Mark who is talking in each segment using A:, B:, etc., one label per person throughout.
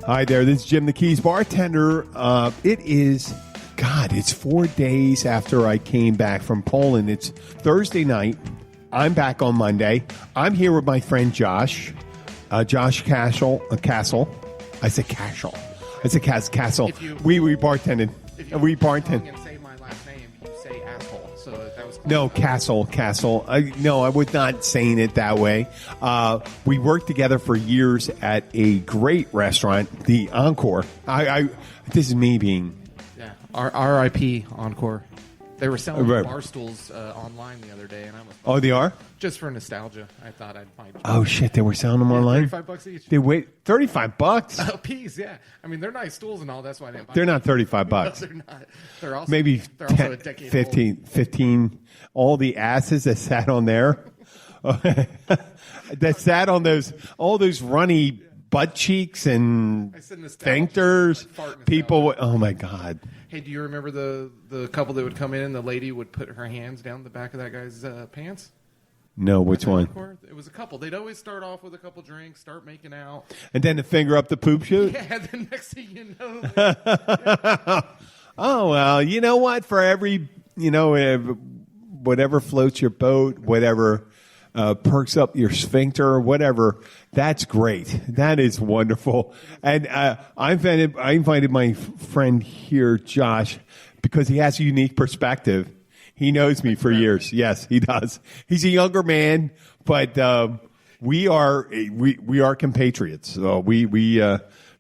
A: Hi there, this is Jim the Keys Bartender. It's 4 days after I came back from Poland. It's Thursday night. I'm back on Monday. I'm here with my friend Josh. Josh Kassel. I said Kassel.
B: Kassel.
A: We bartended. We bartended.
B: And say my last name, you say asshole. So that was
A: No, Kassel. I was not saying it that way. We worked together for years at a great restaurant, the Encore. This is me being...
B: Yeah, R.I.P. Encore. They were selling
A: Right.
B: bar stools online the other day, and I was...
A: Oh, they are?
B: Just for nostalgia, I thought I'd find...
A: Oh, shit, they were selling them online?
B: $35 each.
A: They wait $35?
B: A piece, yeah. I mean, they're nice stools and all, that's why I didn't buy
A: They're
B: them.
A: not $35.
B: No, they're not. They're also,
A: Maybe
B: they're
A: 10,
B: also a decade
A: 15, all the asses that sat on there, that sat on all those runny butt cheeks and sphincters, people. Oh my God!
B: Hey, do you remember the couple that would come in and the lady would put her hands down the back of that guy's pants?
A: No, which one?
B: It was a couple. They'd always start off with a couple drinks, start making out,
A: and then the finger up the poop chute.
B: Yeah, the next thing you know.
A: Oh well, you know what? For every whatever floats your boat, whatever perks up your sphincter, whatever. That's great. That is wonderful. And I invited my friend here, Josh, because he has a unique perspective. He knows me for years. Yes, he does. He's a younger man, but we are compatriots. So we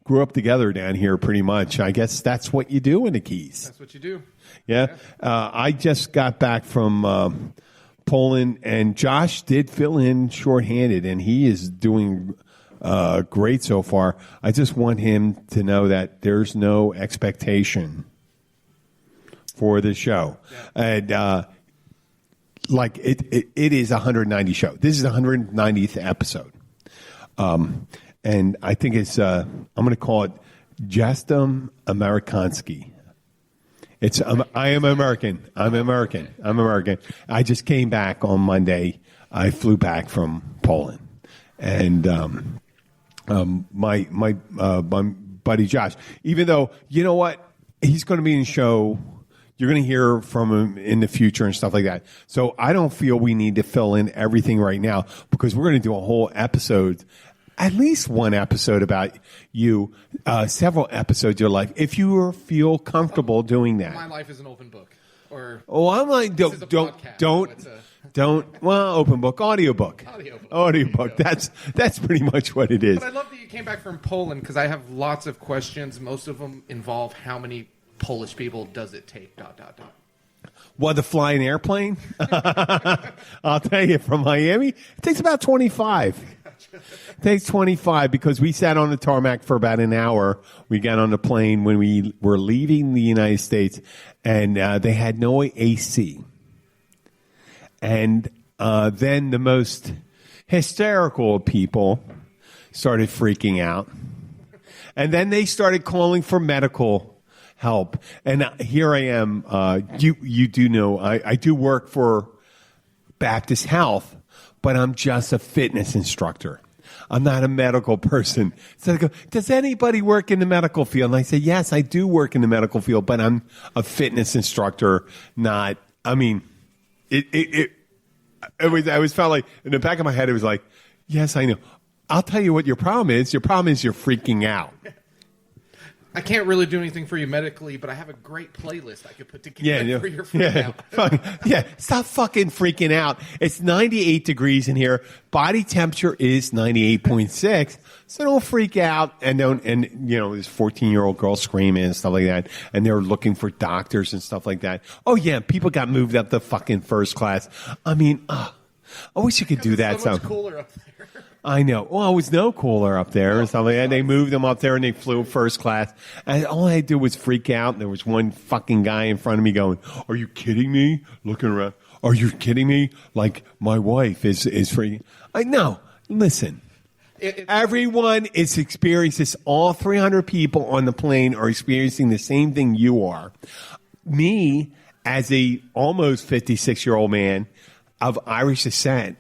A: grew up together down here pretty much. I guess that's what you do in the Keys.
B: That's what you do.
A: Yeah. I just got back from Poland, and Josh did fill in shorthanded, and he is doing great so far. I just want him to know that there's no expectation for the show. Yeah. And it is a 190 show. This is the 190th episode. And I think it's I'm going to call it Jestem Amerikanski. I am American. I'm American. I just came back on Monday. I flew back from Poland, and my buddy Josh. Even though you know what, he's going to be in the show. You're going to hear from him in the future and stuff like that. So I don't feel we need to fill in everything right now because we're going to do a whole episode. At least one episode about you, several episodes of your life, if you feel comfortable doing that.
B: My life is an open book.
A: I'm like, don't. Well, open book, audiobook.
B: Audiobook.
A: That's pretty much what it is.
B: But I love that you came back from Poland because I have lots of questions. Most of them involve how many Polish people does it take, ...
A: What, to fly an airplane? I'll tell you, from Miami, it takes about 25. It takes 25 because we sat on the tarmac for about an hour. We got on the plane when we were leaving the United States, and they had no AC. And then the most hysterical people started freaking out. And then they started calling for medical help. And here I am. You do know I do work for Baptist Health, but I'm just a fitness instructor. I'm not a medical person. So they go, does anybody work in the medical field? And I say, yes, I do work in the medical field, but I'm a fitness instructor, not, I mean, I always felt like, in the back of my head, it was like, yes, I know. I'll tell you what your problem is. Your problem is you're freaking out.
B: I can't really do anything for you medically, but I have a great playlist I could put together for your freak out.
A: Yeah, stop fucking freaking out. It's 98 degrees in here. Body temperature is 98.6. So don't freak out and this 14-year-old girl screaming and stuff like that. And they're looking for doctors and stuff like that. Oh yeah, people got moved up to fucking first class. I mean, I wish you could do that.
B: It's so much cooler up there.
A: I know. Well, it was no cooler up there and stuff like that. They moved them up there and they flew first class. And all I had to do was freak out. And there was one fucking guy in front of me going, "Are you kidding me?" Looking around. "Are you kidding me?" Like my wife is freaking. I know. Listen. Everyone is experiencing this. All 300 people on the plane are experiencing the same thing you are. Me, as a almost 56-year-old man of Irish descent,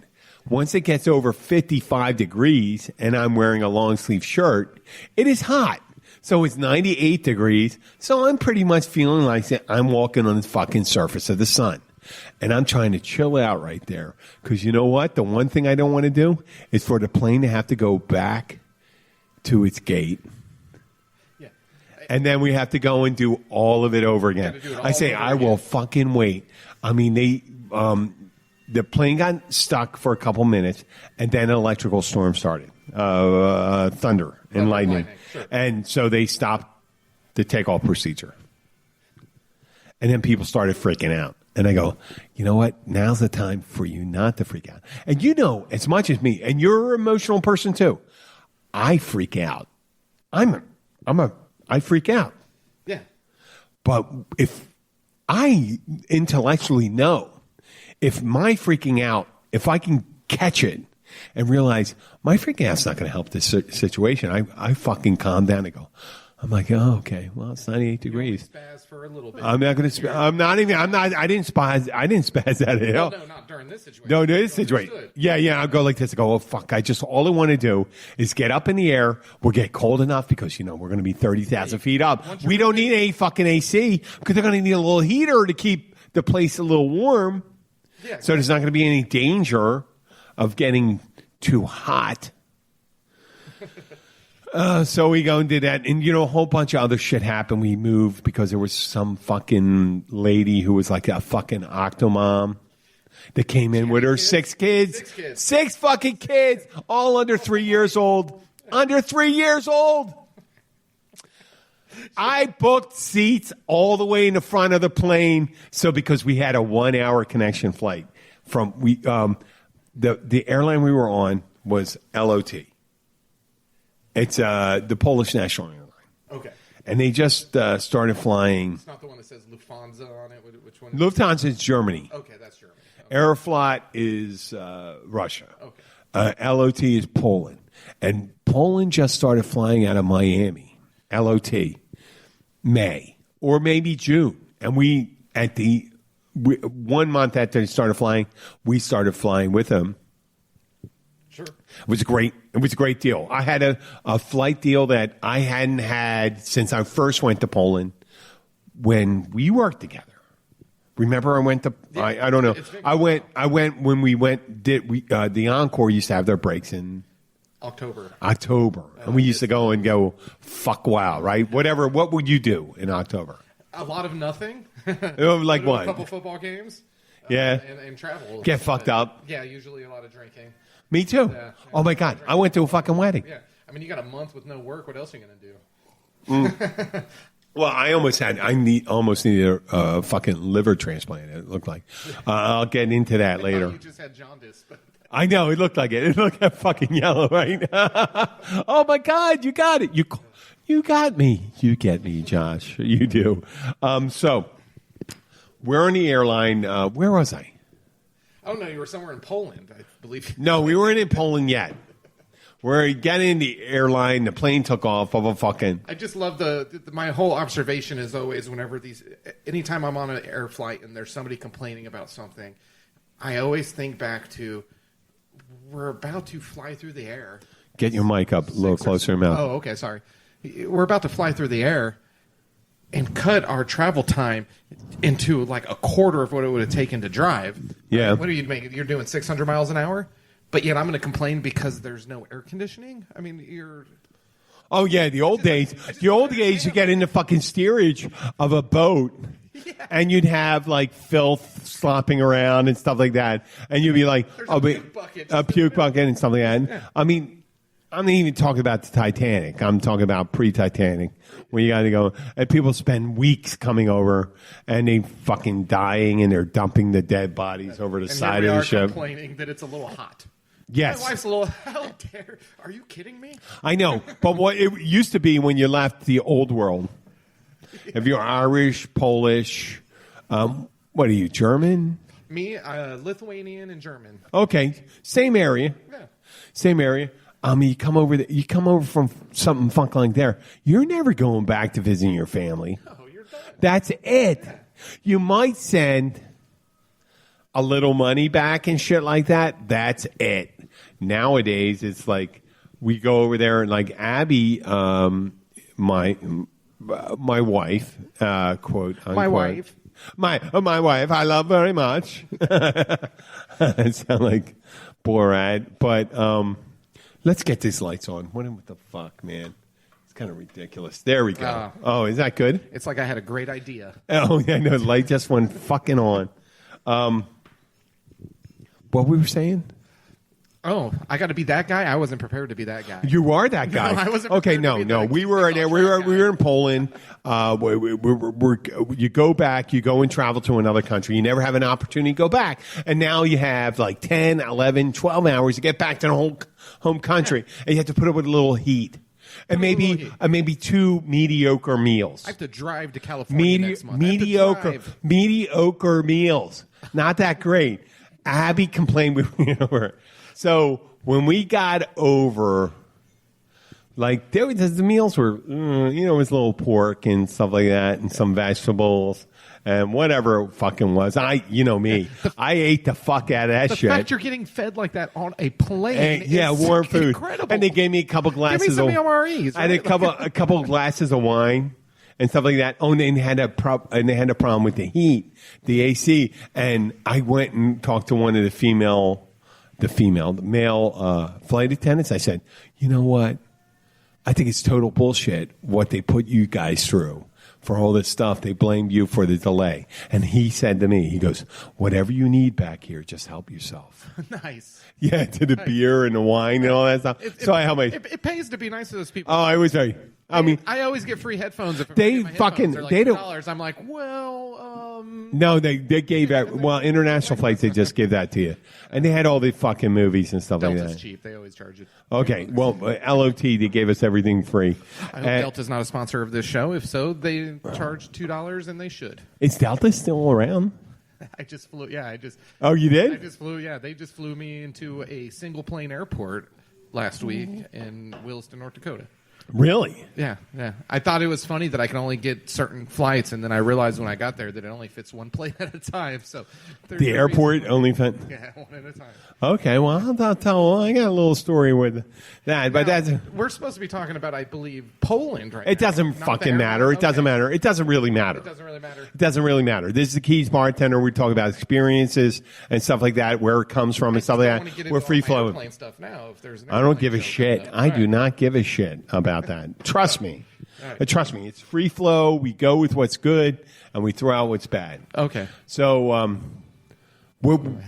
A: once it gets over 55 degrees and I'm wearing a long sleeve shirt, it is hot. So it's 98 degrees. So I'm pretty much feeling like I'm walking on the fucking surface of the sun. And I'm trying to chill out right there. Because you know what? The one thing I don't want to do is for the plane to have to go back to its gate. Yeah. And then we have to go and do all of it over again. I say, I will fucking wait. I mean, the plane got stuck for a couple minutes, and then an electrical storm started. Thunder and lightning. Sure. And so they stopped the takeoff procedure. And then people started freaking out. And I go, you know what? Now's the time for you not to freak out. And you know, as much as me, and you're an emotional person too, I freak out. I freak out.
B: Yeah.
A: But if I intellectually know, if my freaking out, if I can catch it and realize my freaking out's not going to help this situation, I fucking calm down and go, I'm like, oh, okay. Well, it's 98 degrees.
B: Spaz for a little bit.
A: I'm not going to. I didn't spaz out of hell.
B: No, not during this situation.
A: No, this situation. Yeah. I'll go like this. I go, oh fuck! All I want to do is get up in the air. We'll get cold enough because we're going to be 30,000 feet up. We don't need any fucking AC because they're going to need a little heater to keep the place a little warm. Yeah. So there's not going to be any danger of getting too hot. So we go and did that, and a whole bunch of other shit happened. We moved because there was some fucking lady who was like a fucking octomom that came in with her 6 kids. 6 fucking kids, all under 3 years old. Under 3 years old. I booked seats all the way in the front of the plane, so because we had a 1-hour connection flight from the airline we were on was LOT. It's the Polish national airline. Okay. And they just started flying.
B: It's not the one that says Lufthansa on it? Which one?
A: Lufthansa is Germany.
B: Okay, that's Germany. Okay.
A: Aeroflot is Russia.
B: Okay.
A: LOT is Poland. And Poland just started flying out of Miami. LOT. May. Or maybe June. And we, 1 month after they started flying, we started flying with them.
B: Sure.
A: It was great. It was a great deal. I had a flight deal that I hadn't had since I first went to Poland when we worked together. Remember, I went to I don't know. I went when we went. The Encore used to have their breaks in
B: October,
A: and we used to go fuck wow, right? Whatever. What would you do in October?
B: A lot of nothing.
A: Like what?
B: A couple football games.
A: Yeah.
B: And travel.
A: Get fucked up.
B: Yeah, usually a lot of drinking.
A: Me too. Yeah. Oh my God, I went to a fucking wedding.
B: Yeah, I mean, you got a month with no work. What else are you gonna do?
A: Well, I almost needed a fucking liver transplant. It looked like. I'll get into that later.
B: You just had jaundice. But
A: I know it looked like it. It looked like fucking yellow, right? Oh my God, you got it. You got me. You get me, Josh. You do. So we're on the airline. Where was I?
B: Oh, no, you were somewhere in Poland, I believe.
A: No, we weren't in Poland yet. We're getting in the airline. The plane took off of a fucking...
B: I just love my whole observation is always anytime I'm on an air flight and there's somebody complaining about something, I always think back to, we're about to fly through the air.
A: Get your mic up a little closer to your mouth.
B: Oh, okay, sorry. We're about to fly through the air and cut our travel time into like a quarter of what it would have taken to drive.
A: Yeah.
B: What are you making? You're doing 600 miles an hour? But yet I'm going to complain because there's no air conditioning? I mean, you're...
A: Oh, yeah, the old days. The old days, you get in the fucking steerage of a boat, and you'd have, like, filth slopping around and stuff like that. And you'd be like...
B: a
A: puke bucket and stuff like that. Yeah. I mean, I'm not even talking about the Titanic. I'm talking about pre-Titanic, where you got to go... And people spend weeks coming over, and they fucking dying, and they're dumping the dead bodies over the side of the ship.
B: Complaining that it's a little hot.
A: Yes.
B: My wife's a little, how dare, are you kidding me?
A: I know, but what it used to be when you left the old world, if you're Irish, Polish, what are you, German?
B: Me, Lithuanian and German.
A: Okay, same area.
B: Yeah.
A: Same area. You come over from something funk like there. You're never going back to visiting your family.
B: No, you're done.
A: That's it. You might send a little money back and shit like that. That's it. Nowadays, it's like we go over there and like Abby, my my wife, quote unquote.
B: My wife.
A: My wife, I love very much. I sound like Borat, but let's get these lights on. What the fuck, man? It's kind of ridiculous. There we go. Oh, is that good?
B: It's like I had a great idea.
A: Oh, yeah, no, the light just went fucking on. What we were saying?
B: Oh, I got to be that guy? I wasn't prepared to be that guy.
A: You are that guy.
B: No, I wasn't
A: okay,
B: prepared
A: no.
B: to be
A: We were there. We were in Poland. You go back. You go and travel to another country. You never have an opportunity to go back, and now you have like 10, 11, 12 hours to get back to the home country, and you have to put up with a little heat. And maybe 2 mediocre meals.
B: I have to drive to California next month.
A: Mediocre meals. Not that great. Abby complained with me over. So when we got over, like the meals were, it was a little pork and stuff like that, and some vegetables and whatever it fucking was. Me, I ate the fuck out of that shit.
B: The fact you're getting fed like that on a plane,
A: warm food,
B: incredible.
A: And they gave me a couple glasses.
B: Give me some MREs.
A: I had a couple of glasses of wine and stuff like that. Oh, and they had a problem with the heat, the AC, and I went and talked to one of the male flight attendants. I said, you know what? I think it's total bullshit what they put you guys through for all this stuff. They blamed you for the delay. And he said to me, he goes, whatever you need back here, just help yourself.
B: Nice.
A: Yeah, to the beer and the wine and all that stuff.
B: It pays to be nice to those people.
A: Oh, I was very.
B: I always get free headphones. If
A: they
B: like
A: $2.
B: I'm like,
A: No, they gave that. Well, international flights, they just give that to you, and they had all the fucking movies and stuff
B: Delta's
A: like that.
B: cheap. They always charge it.
A: Okay, well, LOT, they gave us everything free.
B: I hope Delta's not a sponsor of this show. If so, they charge $2, and they should.
A: Is Delta still around?
B: I just flew. Yeah,
A: Oh, you did?
B: I just flew. Yeah, they just flew me into a single plane airport last week in Williston, North Dakota.
A: Really?
B: Yeah. I thought it was funny that I can only get certain flights, and then I realized when I got there that it only fits one plane at a time. So
A: the airport only fit.
B: Yeah, one at a time.
A: Okay, well, I'll tell. I got a little story with that, but
B: we're supposed to be talking about, I believe, Poland right now.
A: It doesn't fucking matter. It doesn't matter. It doesn't really matter.
B: It doesn't really matter.
A: It doesn't really matter. This is the Keys Bartender. We talk about experiences and stuff like that, where it comes from and stuff like that. We're free flowing.
B: Stuff now. If there's
A: I don't give a shit. I do not give a shit about that. Trust me. Right. Trust me. It's free flow. We go with what's good and we throw out what's bad.
B: Okay.
A: So,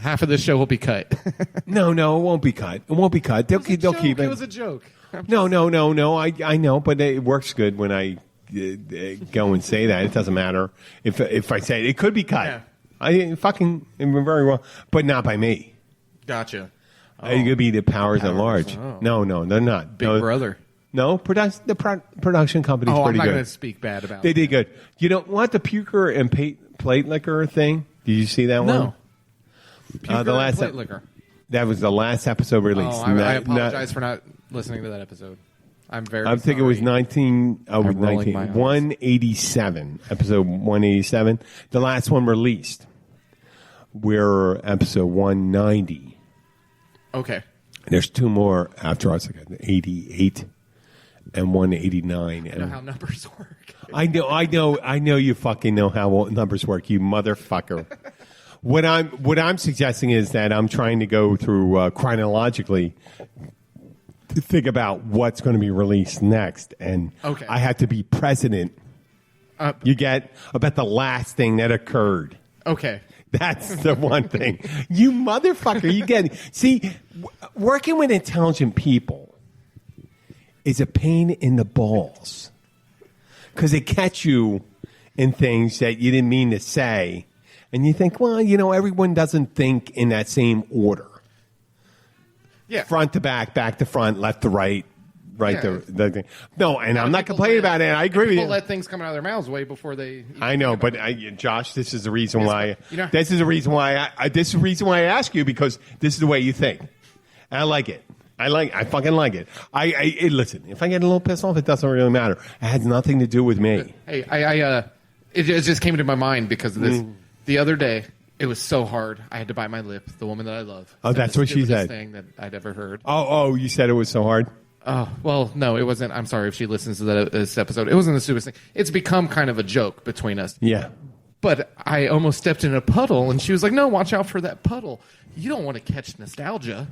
B: half of this show will be cut.
A: No, it won't be cut. It won't be cut. They'll keep it.
B: It was a joke.
A: No. I know, but it works good when I go and say that. It doesn't matter if I say it could be cut.
B: Yeah.
A: I fucking very well, but not by me.
B: Gotcha.
A: It could be the powers at large.
B: Oh.
A: No, they're not.
B: Big Brother.
A: No, the production company's pretty good.
B: I'm not going to speak bad about it.
A: They did good. You don't want the puker and plate liquor thing? Did you see that one?
B: No.
A: The last
B: plate liquor.
A: That was the last episode released.
B: I apologize for not listening to that episode. I'm thinking
A: it was 187, episode 187. The last one released. We're episode 190.
B: Okay.
A: There's 2 more after us, like 88 and 189.
B: I know how numbers work.
A: I know you fucking know how numbers work, you motherfucker. What I'm suggesting is that I'm trying to go through chronologically to think about what's going to be released next, and
B: okay.
A: I have to be president. You get about the last thing that occurred.
B: Okay.
A: That's the one thing. You motherfucker, you get it. See, working with intelligent people is a pain in the balls because they catch you in things that you didn't mean to say. And you think, well, everyone doesn't think in that same order.
B: Yeah.
A: Front to back to front, left to right. Right.
B: Yeah.
A: No, and I'm not complaining about it. I agree with you.
B: People let things come out of their mouths way before they.
A: I know, but Josh, this is the reason why. This is the reason why I ask you, because this is the way you think. And I like it. I fucking like it. Listen. If I get a little pissed off, it doesn't really matter. It has nothing to do with me.
B: Hey, it just came into my mind because of this. The other day, it was so hard. I had to bite my lip. The woman that I love.
A: Oh, that's what she said.
B: Thing that I'd ever heard.
A: Oh, you said it was so hard.
B: Oh, well, no, it wasn't. I'm sorry if she listens to this episode. It wasn't the stupidest thing. It's become kind of a joke between us.
A: Yeah.
B: But I almost stepped in a puddle, and she was like, no, watch out for that puddle. You don't want to catch nostalgia.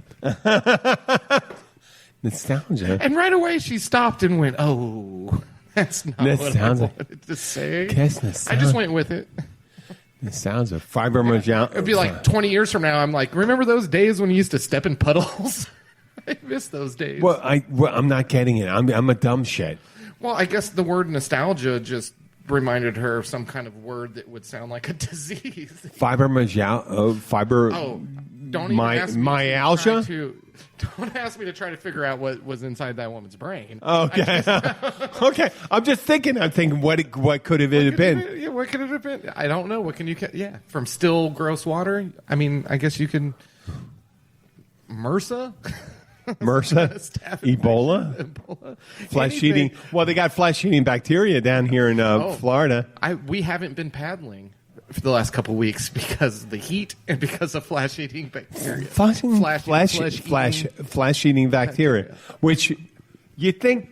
A: Nostalgia?
B: And right away she stopped and went, oh, that's not what I wanted to say. I just went with it.
A: Nostalgia. Fibromyalgia.
B: It'd be like 20 years from now, I'm like, remember those days when you used to step in puddles? I miss those days.
A: Well, I'm not getting it. I'm a dumb shit.
B: Well, I guess the word nostalgia just reminded her of some kind of word that would sound like a disease.
A: Fibromyalgia.
B: Don't even ask me
A: myalgia?
B: Don't ask me to try to figure out what was inside that woman's brain.
A: Okay. Okay. I'm just thinking. I'm thinking what could have it been?
B: Yeah, what could it have been? I don't know. What can you? Yeah, from still gross water. I mean, I guess you can. MRSA.
A: Ebola, flesh-eating. Well, they got flesh-eating bacteria down here in Florida.
B: We haven't been paddling for the last couple of weeks because of the heat and because of flesh-eating bacteria.
A: Flesh-eating bacteria, which you think,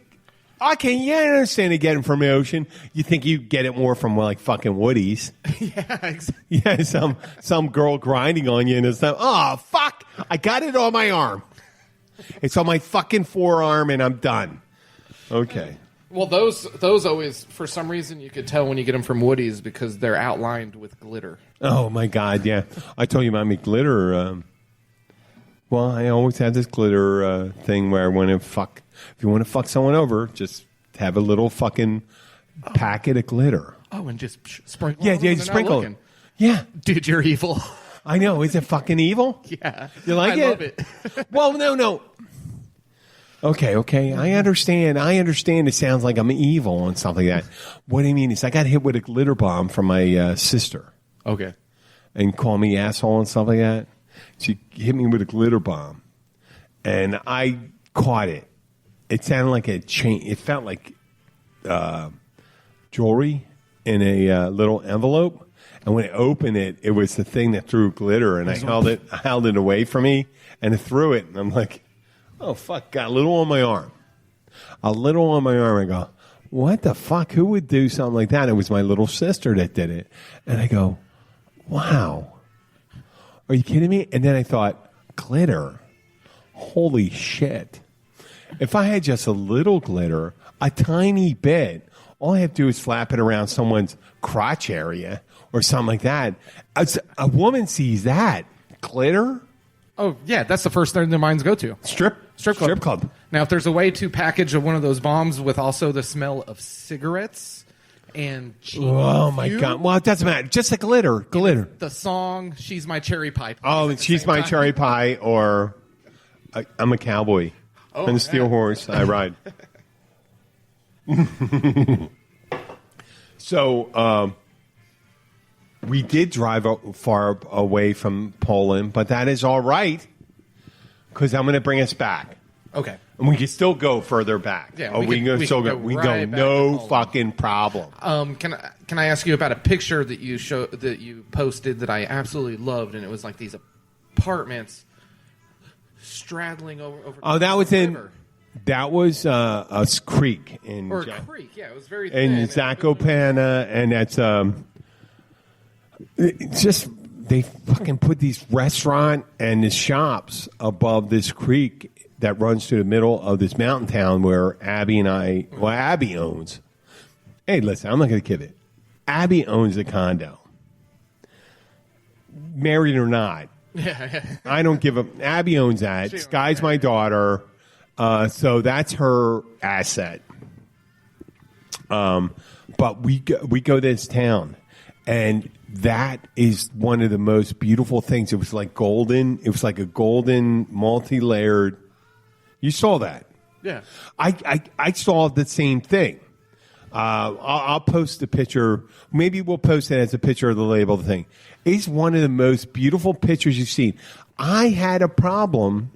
A: okay, yeah, I understand they get it from the ocean. You think you get it more from like fucking woodies.
B: Yeah, exactly.
A: Yeah, some girl grinding on you and it's like, oh fuck, I got it on my arm. It's on my fucking forearm, and I'm done. Okay.
B: Well, those always, for some reason, you could tell when you get them from Woody's because they're outlined with glitter.
A: Oh, my God, yeah. I told you about me glitter. Well, I always had this glitter thing where if you want to fuck someone over, just have a little fucking packet of glitter.
B: Oh, and just sprinkle
A: it. Yeah, sprinkle it. Yeah.
B: Dude, you're evil.
A: I know. Is it fucking evil?
B: Yeah.
A: You like it?
B: I love it.
A: Well, no. Okay. I understand. It sounds like I'm evil and stuff like that. What I mean is I got hit with a glitter bomb from my sister.
B: Okay.
A: And called me asshole and stuff like that. She hit me with a glitter bomb. And I caught it. It sounded like a chain. It felt like jewelry in a little envelope. And when I opened it, it was the thing that threw glitter, and I held it away from me, and it threw it, and I'm like, oh, fuck, got a little on my arm. I go, what the fuck? Who would do something like that? It was my little sister that did it. And I go, wow. Are you kidding me? And then I thought, glitter? Holy shit. If I had just a little glitter, a tiny bit, all I have to do is flap it around someone's crotch area or something like that. A woman sees that. Glitter?
B: Oh, yeah, that's the first thing their minds go to.
A: Strip club.
B: Now, if there's a way to package one of those bombs with also the smell of cigarettes and
A: oh, my God. Well, it doesn't matter. Just like glitter.
B: The song, She's My Cherry Pie.
A: Oh, She's My Cherry Pie, or I'm a cowboy. On a steel horse, I ride. So, we did drive far away from Poland, but that is all right because I'm going to bring us back.
B: Okay.
A: And we can still go further back.
B: Yeah,
A: we can still go. We go. No fucking problem.
B: Can I ask you about a picture that you posted that I absolutely loved, and it was like these apartments straddling over.
A: Oh, that was river. That was a creek in
B: a creek. Yeah, it was very thin.
A: In Zakopane, and that's it's just they fucking put these restaurant and the shops above this creek that runs through the middle of this mountain town where Abby owns. Hey, listen, I'm not going to kid it. Abby owns a condo, married or not.
B: Yeah.
A: I don't give a. Abby owns that. Sky's my daughter. So that's her asset. But we go to this town, and that is one of the most beautiful things. It was like golden. It was like a golden, multi-layered. You saw that.
B: Yeah.
A: I saw the same thing. I'll post a picture. Maybe we'll post it as a picture of the label thing. It's one of the most beautiful pictures you've seen. I had a problem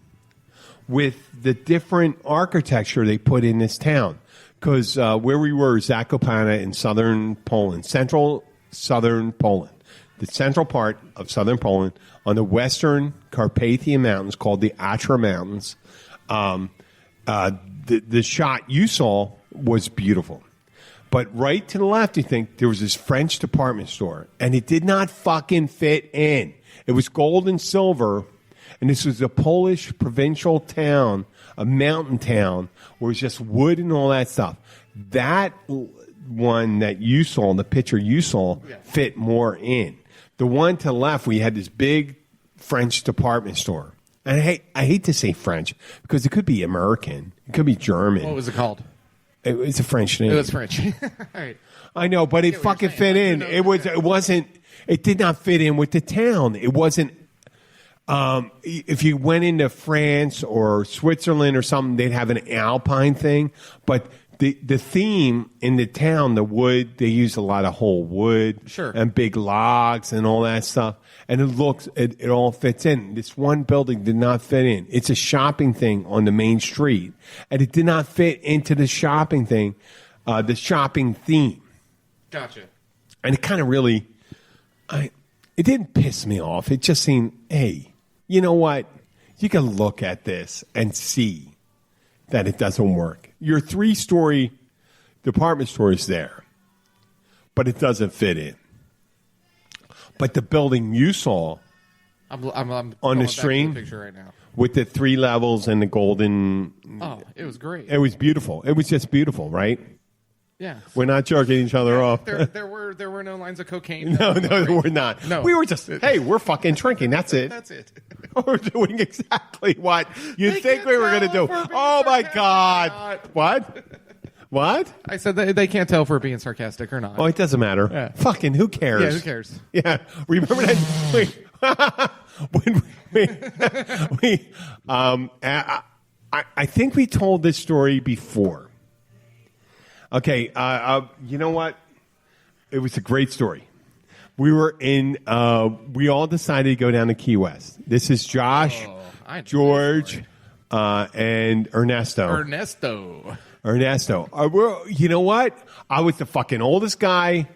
A: with the different architecture they put in this town. Because where we were, Zakopane in southern Poland, central southern Poland, the central part of southern Poland, on the western Carpathian Mountains called the Atra Mountains, the shot you saw was beautiful. But right to the left, you think there was this French department store, and it did not fucking fit in. It was gold and silver, and this was a Polish provincial town, a mountain town, where it was just wood and all that stuff. That one that you saw, the picture you saw, fit more in. The one to the left, we had this big French department store. And I hate to say French because it could be American. It could be German.
B: What was it called?
A: It's a French name.
B: It was French. All right.
A: I know, but it fucking fit in. It did not fit in with the town. It wasn't. If you went into France or Switzerland or something, they'd have an Alpine thing. But the theme in the town, the wood, they use a lot of whole wood,
B: sure,
A: and big logs and all that stuff. And it all fits in. This one building did not fit in. It's a shopping thing on the main street, and it did not fit into the shopping thing, the shopping theme.
B: Gotcha.
A: And it kind of really, it didn't piss me off. It just seemed, hey, you know what? You can look at this and see that it doesn't work. Your 3-story department store is there, but it doesn't fit in. But the building you saw
B: I'm
A: on the stream
B: picture right now
A: with the 3 levels and the golden.
B: Oh, it was great.
A: It was beautiful. It was just beautiful, right?
B: Yeah.
A: We're not jerking each other off.
B: There were no lines of cocaine.
A: No, we're not.
B: No.
A: We were just, hey, we're fucking drinking. That's it.
B: That's it.
A: We're doing exactly what you think we were going to do. Oh, my God. What?
B: I said they can't tell if we're being sarcastic or not.
A: Oh, it doesn't matter.
B: Yeah.
A: Fucking who cares?
B: Yeah, who cares?
A: Yeah. Remember that? I think we told this story before. Okay. You know what? It was a great story. We were we all decided to go down to Key West. This is Josh, George, and Ernesto. You know what? I was the fucking oldest guy.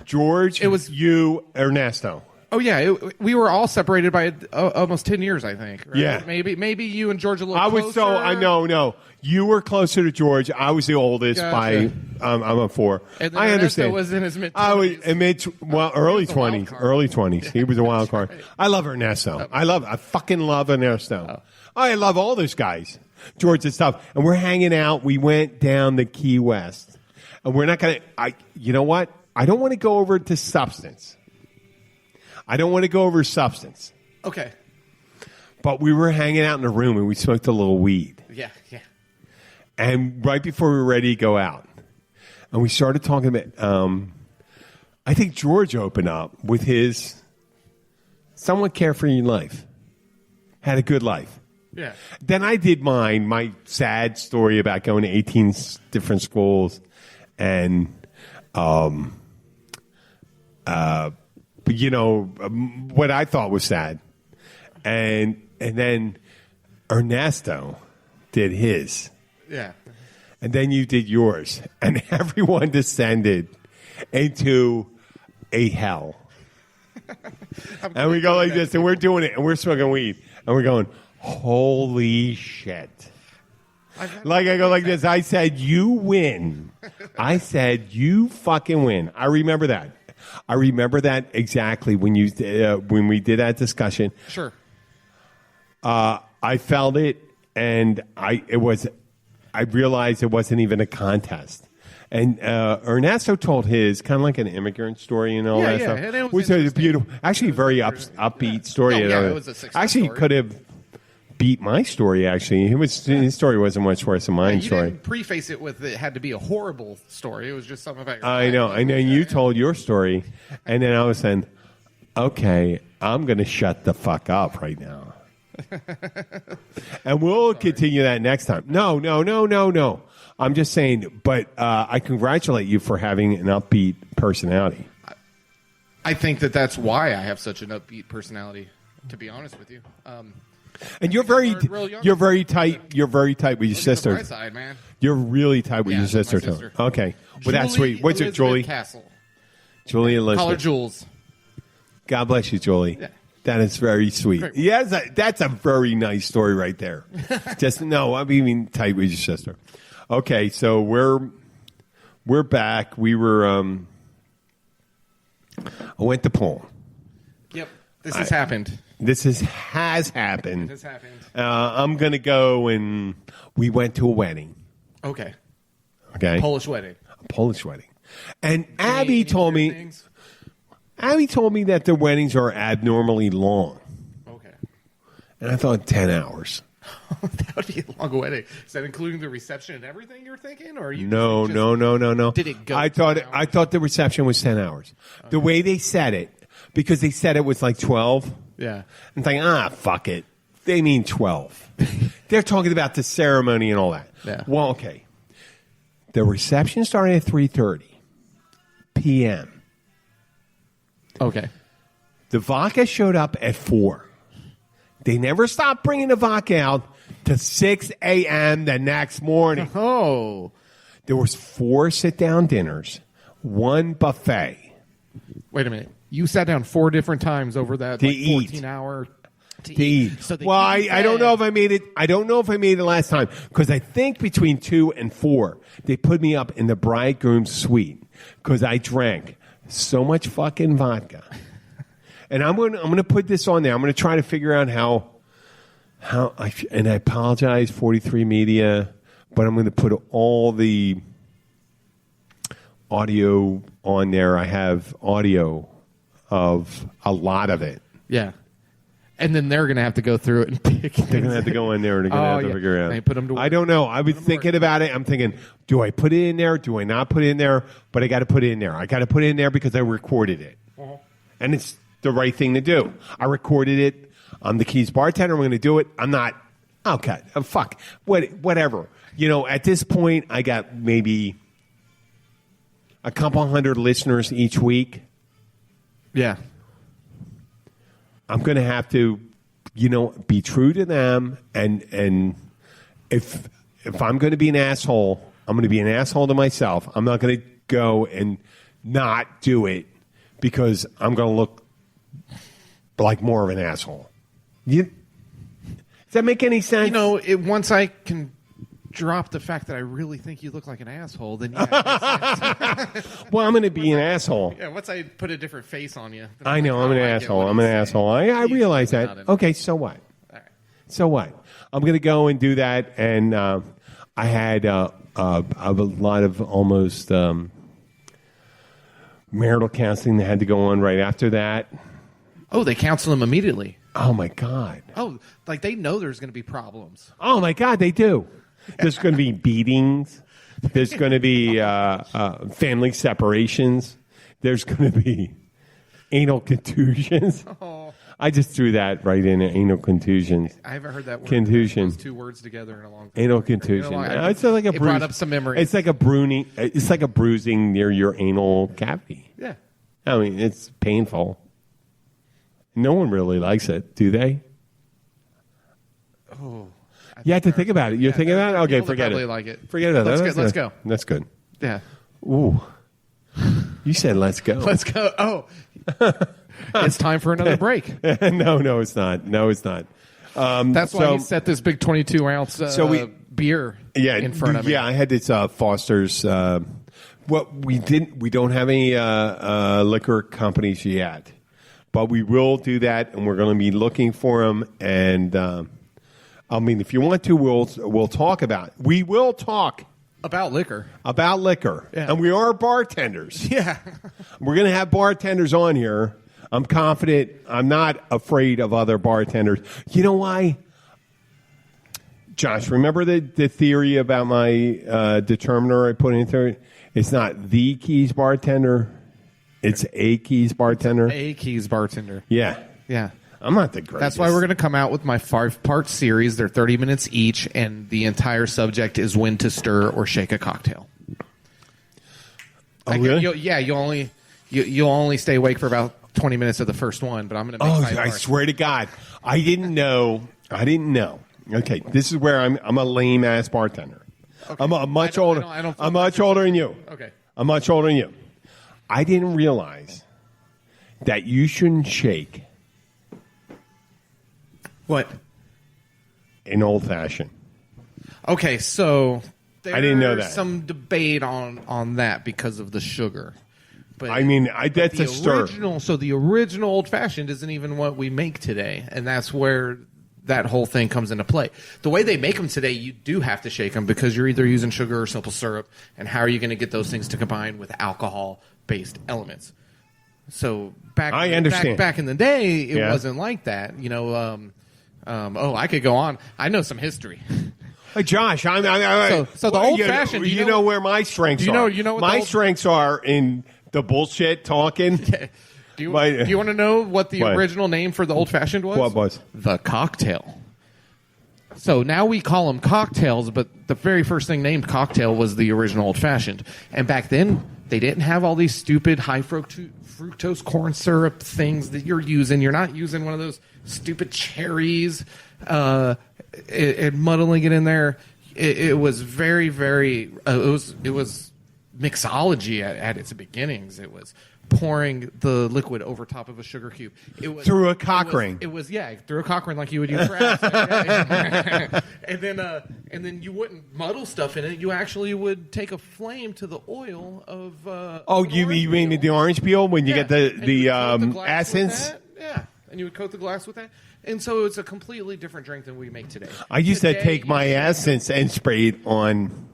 A: George, it was you, Ernesto.
B: Oh yeah, we were all separated by almost 10 years, I think. Right?
A: Yeah,
B: maybe you and George a little closer.
A: No. You were closer to George. I was the oldest by I'm a 4.
B: And
A: I understand.
B: Was in his mid-20s.
A: I was in early 20s. Early 20s. He was a wild card. Right. I love Ernesto. I fucking love Ernesto. I love all those guys. George and stuff. And we're hanging out. We went down to Key West. And we're not going to, you know what? I don't want to go over to substance.
B: Okay.
A: But we were hanging out in the room and we smoked a little weed.
B: Yeah.
A: And right before we were ready to go out, and we started talking about, I think George opened up with his somewhat carefree life. Had a good life.
B: Yeah.
A: Then I did my sad story about going to 18 different schools and, what I thought was sad. And then Ernesto did his.
B: Yeah.
A: And then you did yours. And everyone descended into a hell. And we go like this, and we're doing it, and we're smoking weed. And we're going, holy shit. Like I go like this. I said, you win. I said, you fucking win. I remember that. Exactly when we did that discussion.
B: Sure.
A: I felt it, and I realized it wasn't even a contest. And Ernesto told his kind of like an immigrant story and all that stuff.
B: And it
A: was a beautiful, actually very upbeat story.
B: It was a success
A: actually
B: story.
A: Could have beat my story. Actually, his story wasn't much worse than mine.
B: You didn't preface it with it had to be a horrible story. It was just something about your
A: I know. You told your story, and then I was saying, okay, I'm going to shut the fuck up right now. And we'll continue that next time. No. I'm just saying, but I congratulate you for having an upbeat personality.
B: I think that's why I have such an upbeat personality, to be honest with you.
A: And you're very tight. You're very tight with your sister.
B: My side, man.
A: You're really tight with your sister,
B: my sister.
A: too. Okay. Well, that's sweet. What's it, Julie?
B: Kassel.
A: Julie Elizabeth.
B: Call her Jules.
A: God bless you, Julie.
B: Yeah.
A: That is very sweet.
B: Great.
A: Yes, that's a very nice story right there. Just no, I'm being tight with your sister. Okay, so we're back. We were. I went to Poland.
B: Yep, this has happened.
A: This has happened.
B: It has happened.
A: I'm gonna go, and we went to a wedding.
B: Okay.
A: Okay,
B: Polish wedding.
A: a Polish wedding, and Abby told me. Abby told me that the weddings are abnormally long.
B: Okay.
A: And I thought 10 hours.
B: That would be a long wedding. Is that including the reception and everything you're thinking? Or are you
A: No.
B: Did it go
A: I thought the reception was 10 hours. Okay. The way they said it, because they said it was like 12.
B: Yeah.
A: I'm thinking, fuck it. They mean 12. They're talking about the ceremony and all that.
B: Yeah.
A: Well, okay. The reception started at 3:30 p.m.
B: Okay.
A: The vodka showed up at 4. They never stopped bringing the vodka out to 6 a.m. the next morning.
B: Oh.
A: There was 4 sit-down dinners, 1 buffet.
B: Wait a minute. You sat down 4 different times over that
A: To
B: like,
A: eat.
B: 14-hour
A: To eat.
B: So
A: well, I don't know if I made it. I don't know if I made it last time because I think between 2 and 4 they put me up in the bridegroom's suite because I drank so much fucking vodka. And I'm going to put this on there. I'm going to try to figure out how and I apologize, 43 Media, but I'm going to put all the audio on there. I have audio of a lot of it.
B: Yeah. And then they're going to have to go through it and pick.
A: They're going to have to go in there and they're going to have to figure it out.
B: And put them to work.
A: I don't know. I was thinking about it. I'm thinking, do I put it in there? Do I not put it in there? But I got to put it in there. I got to put it in there because I recorded it.
B: Uh-huh.
A: And it's the right thing to do. I recorded it. I'm the Keys bartender. I'm going to do it. I'm not. Okay. Fuck. Whatever. You know, at this point, I got maybe a couple hundred listeners each week.
B: Yeah.
A: I'm going to have to, be true to them. And if I'm going to be an asshole, I'm going to be an asshole to myself. I'm not going to go and not do it because I'm going to look like more of an asshole. Does that make any sense?
B: Once I can drop the fact that I really think you look like an asshole, then yeah.
A: Well, I'm going to be an asshole.
B: Yeah, once I put a different face on you.
A: I know, I'm an asshole. I'm an asshole. I realize that. Okay, so what?
B: All right.
A: So what? I'm going to go and do that. And I had a lot of almost marital counseling that had to go on right after that.
B: Oh, they counsel him immediately.
A: Oh, my God.
B: Oh, like they know there's going to be problems.
A: Oh, my God, they do. There's going to be beatings. There's going to be family separations. There's going to be anal contusions.
B: Oh.
A: I just threw that right in, anal contusions.
B: I haven't heard that word.
A: Contusion.
B: Those 2 words together in a long time.
A: Anal contusion. It's like a bruise.
B: It brought up some memories.
A: It's like a bruising. It's like a bruising near your anal cavity.
B: Yeah.
A: I mean, it's painful. No one really likes it, do they?
B: Oh.
A: You have to think about it. You're thinking about it? Okay, forget it.
B: Like it.
A: Forget about that.
B: Let's go.
A: That's good.
B: Yeah.
A: Ooh. You said let's go.
B: Let's go. Oh. It's time for another break.
A: No, it's not. No, it's not.
B: That's why he set this big 22-ounce beer in front of me.
A: Yeah, I had this Foster's. We don't have any liquor companies yet, but we will do that, and we're going to be looking for them. And if you want to, we'll talk about it. We will talk
B: about liquor.
A: Yeah. And we are bartenders.
B: Yeah.
A: We're going to have bartenders on here. I'm confident. I'm not afraid of other bartenders. You know why? Josh, remember the theory about my determiner I put into it? It's not the Keys bartender. It's a Keys bartender.
B: A Keys bartender.
A: Yeah.
B: Yeah.
A: I'm not the greatest.
B: That's why we're going to come out with my 5-part series. They're 30 minutes each, and the entire subject is when to stir or shake a cocktail.
A: Oh, really?
B: You'll only stay awake for about 20 minutes of the first one, but I'm going to make 5
A: I
B: parts.
A: swear to God. I didn't know. Okay, this is where I'm a lame ass bartender. Okay. I'm much older. I'm much older than you.
B: Okay.
A: I'm much older than you. I didn't realize that you shouldn't shake
B: What?
A: An old-fashioned.
B: Okay, so
A: I didn't know that.
B: Some debate on that because of the sugar. But
A: I mean, that's a stir.
B: So the original old-fashioned isn't even what we make today, and that's where that whole thing comes into play. The way they make them today, you do have to shake them because you're either using sugar or simple syrup, and how are you going to get those things to combine with alcohol-based elements? So back in the day, it wasn't like that. You know, I could go on. I know some history.
A: Hey, Josh,
B: so the old-fashioned.
A: You know where my strengths are.
B: You know what
A: my strengths are in the bullshit talking.
B: Do you want to know what the original name for the old-fashioned was?
A: What was?
B: The cocktail. So now we call them cocktails, but the very first thing named cocktail was the original old-fashioned. And back then, they didn't have all these stupid high fructose corn syrup things that you're using. You're not using one of those stupid cherries and muddling it in there. It was very, very... it was mixology at its beginnings. It was pouring the liquid over top of a sugar cube. It was
A: through a cock ring.
B: It was through a cock ring like you would use for acid. and then you wouldn't muddle stuff in it. You actually would take a flame to the oil of.
A: You mean the orange peel when you get the essence?
B: Yeah, and you would coat the glass with that. And so it's a completely different drink than we make today.
A: I used to take my essence and spray it on.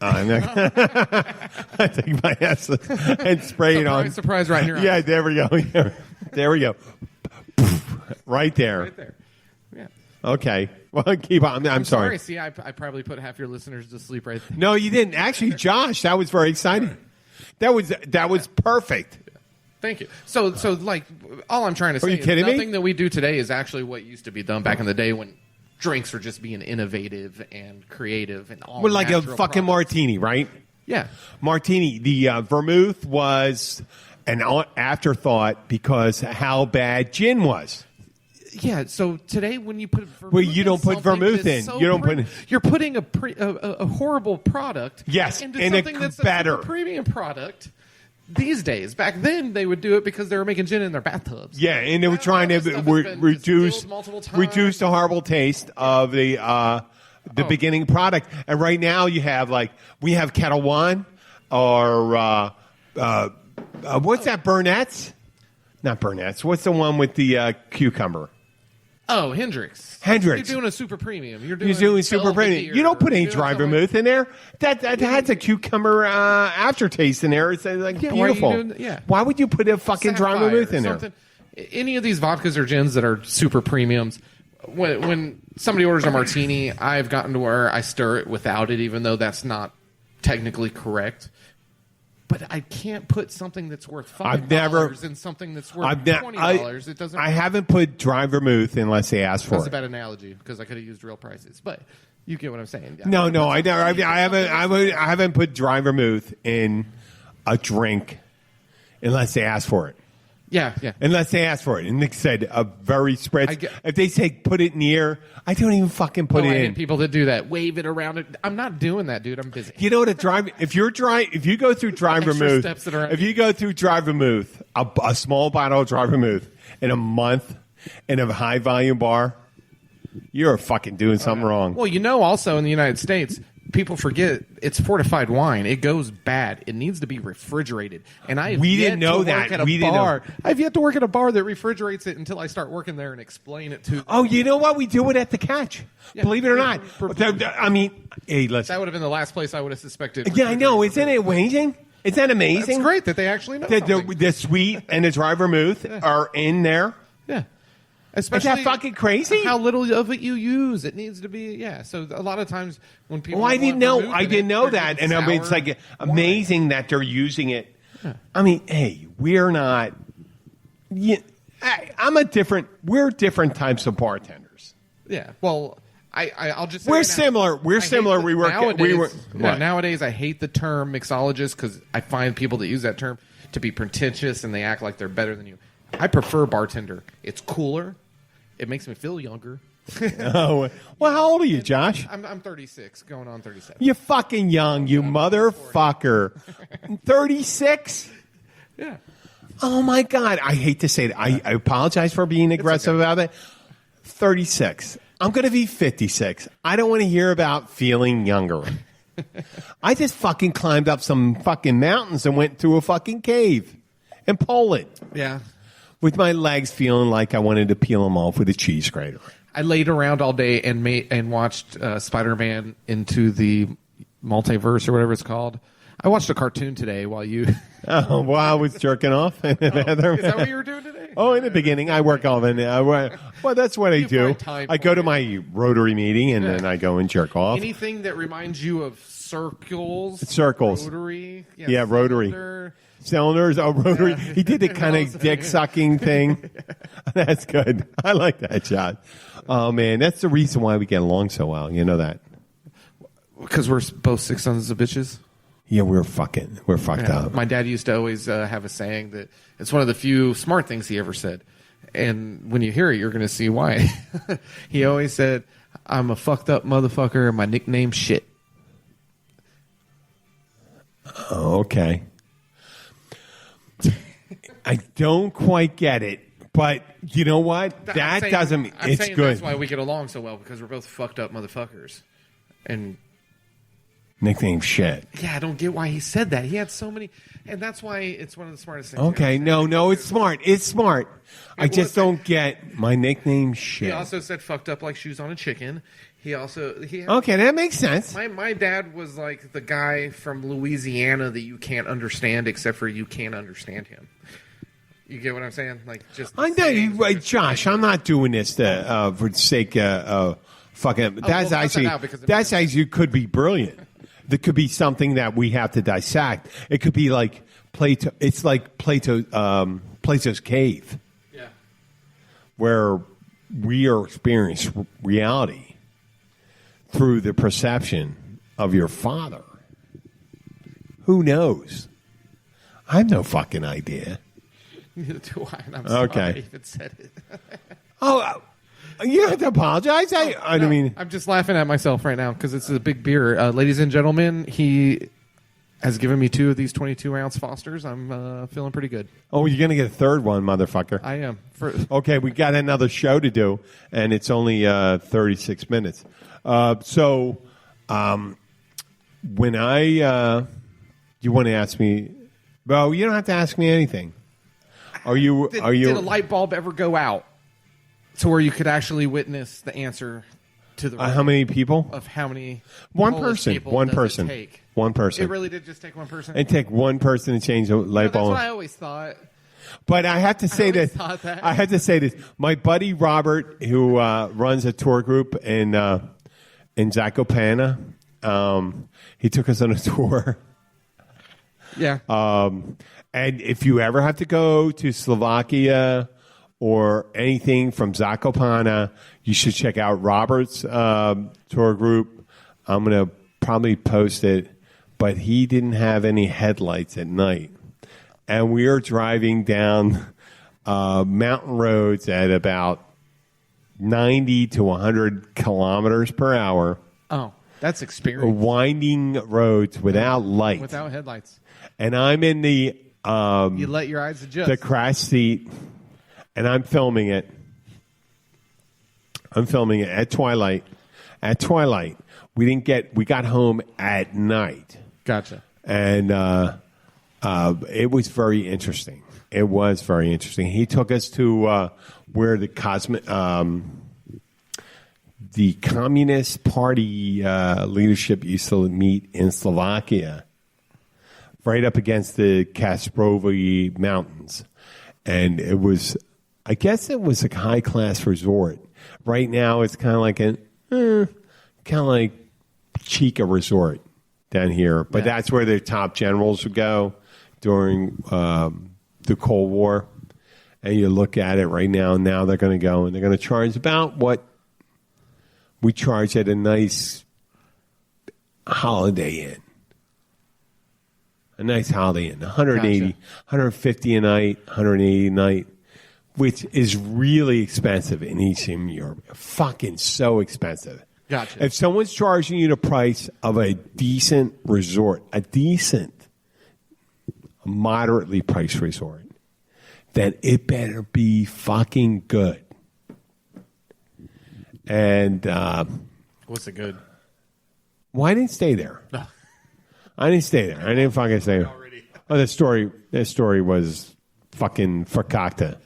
A: I take my essence and spray it on.
B: Surprise right here.
A: Yeah, there we go. There we go. Right there.
B: Right there. Yeah.
A: Okay. Well, keep on. I'm sorry.
B: See, I probably put half your listeners to sleep right there.
A: No, you didn't. Actually, Josh, that was very exciting. That was perfect.
B: Thank you. So like, all I'm trying to say is nothing that we do today is actually what used to be done back in the day when drinks are just being innovative and creative and all.
A: Well, like a fucking martini, right?
B: Yeah.
A: Martini. The vermouth was an afterthought because how bad gin was.
B: Yeah, so today when you put vermouth
A: you don't put vermouth in.
B: So
A: you don't put.
B: You're putting a horrible product.
A: Yes,
B: into
A: and
B: something that's
A: better.
B: a premium product. These days, back then they would do it because they were making gin in their bathtubs.
A: Yeah, and they were trying to reduce the horrible taste of the beginning product. And right now you have we have Kettle One or what's that? Burnett's? Not Burnett's. What's the one with the cucumber?
B: Oh, Hendrix.
A: You're
B: doing a super premium. You're
A: doing super premium. You don't put any dry vermouth in there. That has a cucumber aftertaste in there. It's beautiful. Why would you put a fucking dry vermouth in there?
B: Any of these vodkas or gins that are super premiums, when somebody orders a martini, I've gotten to where I stir it without it, even though that's not technically correct. But I can't put something that's worth $5 in something that's worth $20. It doesn't.
A: I haven't put dry vermouth unless they ask for it.
B: That's a bad analogy because I could have used real prices, but you get what I'm saying.
A: No, I never. I haven't put dry vermouth in a drink unless they ask for it.
B: Yeah.
A: Unless they ask for it. And Nick said a very spread. If they say put it in the air, I don't even fucking put it in.
B: I hate people that do that. Wave it around it. I'm not doing that, dude. I'm busy.
A: You know what? If you go through dry vermouth, a small bottle of dry vermouth in a month in a high volume bar, you're fucking doing something wrong.
B: Well, also in the United States, people forget it's fortified wine. It goes bad. It needs to be refrigerated. And
A: we didn't know that.
B: I've yet to work at a bar that refrigerates it until I start working there and explain it to them.
A: Oh, you know what? We do it at the Catch. Yeah, believe it or not. I mean, hey, listen.
B: That would have been the last place I would have suspected.
A: Yeah, I know. Isn't it amazing? Isn't that amazing?
B: It's great that they actually know
A: the sweet and the dry vermouth are in there.
B: Yeah.
A: Especially, is that fucking crazy?
B: How little of it you use. It needs to be, So a lot of times when people...
A: I didn't know that. And it's like amazing that they're using it. Yeah. I mean, hey, we're not... we're different types of bartenders.
B: Yeah, well, I'll just say
A: we're similar. We're similar.
B: Nowadays, I hate the term mixologist because I find people that use that term to be pretentious and they act like they're better than you. I prefer bartender. It's cooler. It makes me feel younger.
A: Well, how old are you, Josh?
B: I'm 36, going on 37.
A: You're fucking young, you motherfucker. 36?
B: Yeah.
A: Oh, my God. I hate to say that. I apologize for being aggressive about it. 36. I'm going to be 56. I don't want to hear about feeling younger. I just fucking climbed up some fucking mountains and went to a fucking cave in Poland.
B: Yeah.
A: With my legs feeling like I wanted to peel them off with a cheese grater.
B: I laid around all day and watched Spider-Man Into the Multiverse or whatever it's called. I watched a cartoon today while you...
A: Oh, while I was jerking off.
B: Is that what you were doing today?
A: Oh, in the beginning, I work off. Well, that's what I do. I go to my Rotary meeting, and then I go and jerk off.
B: Anything that reminds you of circles.
A: Rotary.
B: Yeah,
A: Rotary. Cylinders. Oh, Rotary.
B: Yeah.
A: He did the kind of dick-sucking thing. That's good. I like that shot. Oh, man, that's the reason why we get along so well. You know that.
B: Because we're both sick sons of bitches?
A: Yeah, we're fucked up.
B: My dad used to always have a saying that it's one of the few smart things he ever said. And when you hear it, you're going to see why. He always said, I'm a fucked up motherfucker and my nickname's shit.
A: Oh, okay. I don't quite get it, but you know what? That doesn't mean it's good.
B: That's why we get along so well, because we're both fucked up motherfuckers. And
A: nickname shit.
B: Yeah, I don't get why he said that. He had so many, and that's why it's one of the smartest things.
A: Okay, no, it's smart. It's smart. I just don't get my nickname shit.
B: He also said fucked up like shoes on a chicken.
A: Okay, that makes sense.
B: My dad was like the guy from Louisiana that you can't understand except for you can't understand him. You get what I'm saying? Like just
A: I know, Josh. I'm not doing this for the sake of fucking. That's actually could be brilliant. There could be something that we have to dissect. It could be like Plato. It's like Plato's cave, where we are experiencing reality through the perception of your father. Who knows? I have no fucking idea.
B: Neither do I. And I'm sorry I even said it.
A: Oh. You have to apologize. I mean,
B: I'm just laughing at myself right now because it's a big beer. Ladies and gentlemen, he has given me 2 of these 22-ounce Fosters. I'm feeling pretty good.
A: Oh, you're going to get a third one, motherfucker.
B: I am.
A: Okay, we got another show to do, and it's only 36 minutes. So when you want to ask me, well, you don't have to ask me anything. Did
B: a light bulb ever go out? To where you could actually witness the answer to the
A: how many people?
B: Of how many
A: one person. One person.
B: Take?
A: One person.
B: It really did just take one person?
A: It take one person to change the light bulb.
B: That's what I always thought.
A: But I have to say this. I had to say this. My buddy Robert, who runs a tour group in Zakopane, he took us on a tour.
B: Yeah.
A: And if you ever have to go to Slovakia or anything from Zakopane, you should check out Robert's tour group. I'm going to probably post it, but he didn't have any headlights at night. And we are driving down mountain roads at about 90 to 100 kilometers per hour.
B: Oh, that's experience.
A: Winding roads without light.
B: Without headlights.
A: And I'm in the...
B: you let your eyes adjust.
A: The crash seat. And I'm filming it. At twilight. We got home at night.
B: Gotcha.
A: And it was very interesting. He took us to where the Communist Party leadership used to meet in Slovakia, right up against the Kasprovi Mountains. And it was... I guess it was a high-class resort. Right now, it's kind of like Chica resort down here. But that's where the top generals would go during the Cold War. And you look at it right now, and now they're going to go, and they're going to charge about what we charge at a nice Holiday Inn. A nice Holiday Inn. 180, 150 a night, 180 a night. Which is really expensive in Eastern Europe. Fucking so expensive.
B: Gotcha.
A: If someone's charging you the price of a decent resort, a moderately priced resort, then it better be fucking good. And
B: what's it good?
A: well, I didn't stay there.
B: No.
A: I didn't stay there. I didn't fucking stay there.
B: Already.
A: Oh, that story was fucking fakakta.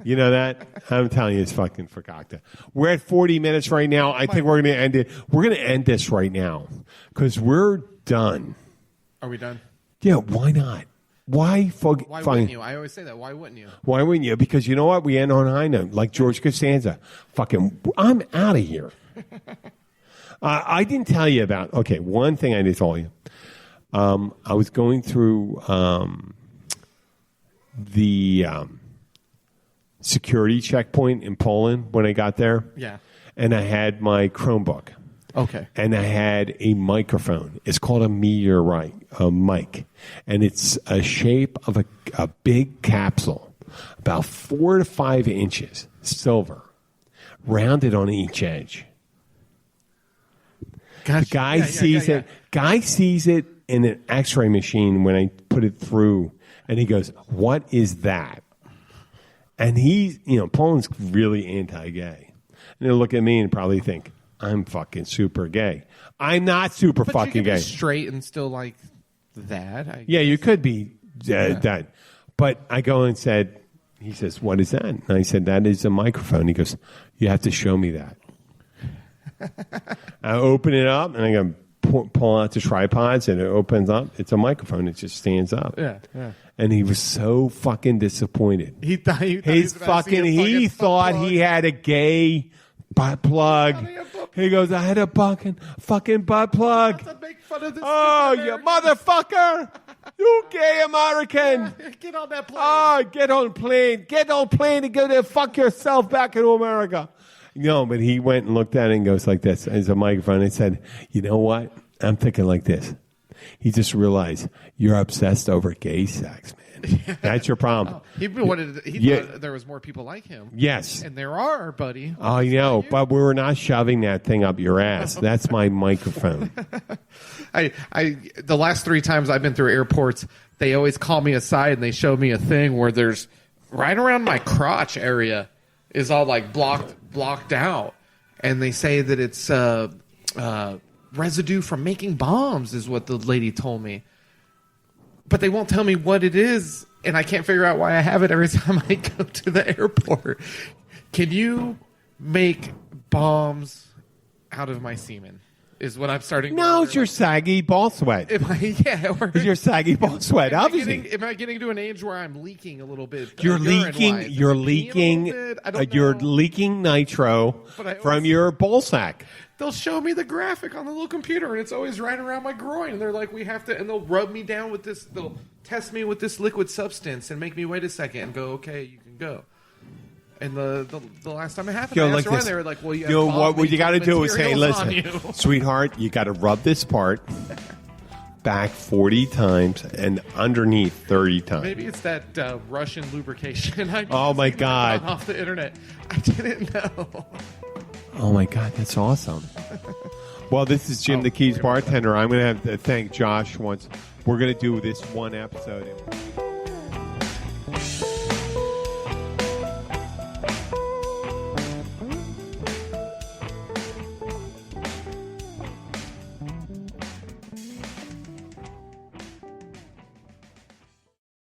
A: You know that? I'm telling you, it's fucking fakakta. We're at 40 minutes right now. I think we're going to end it. We're going to end this right now because we're done.
B: Are we done?
A: Yeah, why not? Why
B: wouldn't you? I always say that. Why wouldn't you?
A: Why wouldn't you? Because you know what? We end on a high note, like George Costanza. Fucking, I'm out of here. I didn't tell you about. Okay, one thing I did tell you. I was going through the security checkpoint in Poland when I got there.
B: Yeah.
A: And I had my Chromebook.
B: Okay.
A: And I had a microphone. It's called a meteorite, a mic. And it's a shape of a big capsule, about 4 to 5 inches, silver, rounded on each edge.
B: Gotcha.
A: The guy sees it. Guy sees it in an X-ray machine when I put it through, and he goes, "What is that?" And he's, Poland's really anti-gay. And they'll look at me and probably think, I'm fucking super gay. I'm not super
B: but
A: fucking
B: you can
A: gay.
B: Be straight and still like that.
A: Yeah, you could be that. But I go and said, he says, "What is that?" And I said, "That is a microphone." He goes, "You have to show me that." I open it up and I go pull out the tripods and it opens up. It's a microphone. It just stands up.
B: Yeah.
A: And he was so fucking disappointed.
B: He thought he
A: thought he had a gay butt plug. He goes, "I had a fucking butt plug."
B: To make fun of this
A: Oh, you motherfucker! You gay American!
B: Get on that plane.
A: Oh, get on plane. Get on plane and go there. Fuck yourself back into America. No, but he went and looked at it and goes like this. As a microphone, and said, "You know what? I'm thinking like this." He just realized you're obsessed over gay sex, man. That's your problem.
B: He thought there was more people like him.
A: Yes.
B: And there are, buddy.
A: Oh, I know, but we were not shoving that thing up your ass. That's my microphone.
B: The last 3 times I've been through airports, they always call me aside and they show me a thing where there's right around my crotch area is all like blocked out, and they say that it's residue from making bombs is what the lady told me, but they won't tell me what it is, and I can't figure out why I have it every time I go to the airport. Can you make bombs out of my semen? Is what I'm starting to
A: No, it's your saggy ball sweat. It's your saggy ball sweat, obviously.
B: Am I getting to an age where I'm leaking a little bit?
A: You're leaking nitro from your ball sack.
B: They'll show me the graphic on the little computer, and it's always right around my groin. And they're like, "We have to," and they'll rub me down with this. They'll test me with this liquid substance and make me wait a second and go, "Okay, you can go." And the last time it happened, I asked around, they were like, "Well,
A: what you got to do is, hey, listen,
B: you.
A: Sweetheart, you got to rub this part back 40 times and underneath 30 times."
B: Maybe it's that Russian lubrication.
A: Oh my God!
B: Off the internet, I didn't know.
A: Oh my God, that's awesome. Well, this is Jim the Keys Bartender. I'm going to have to thank Josh once. We're going to do this one episode.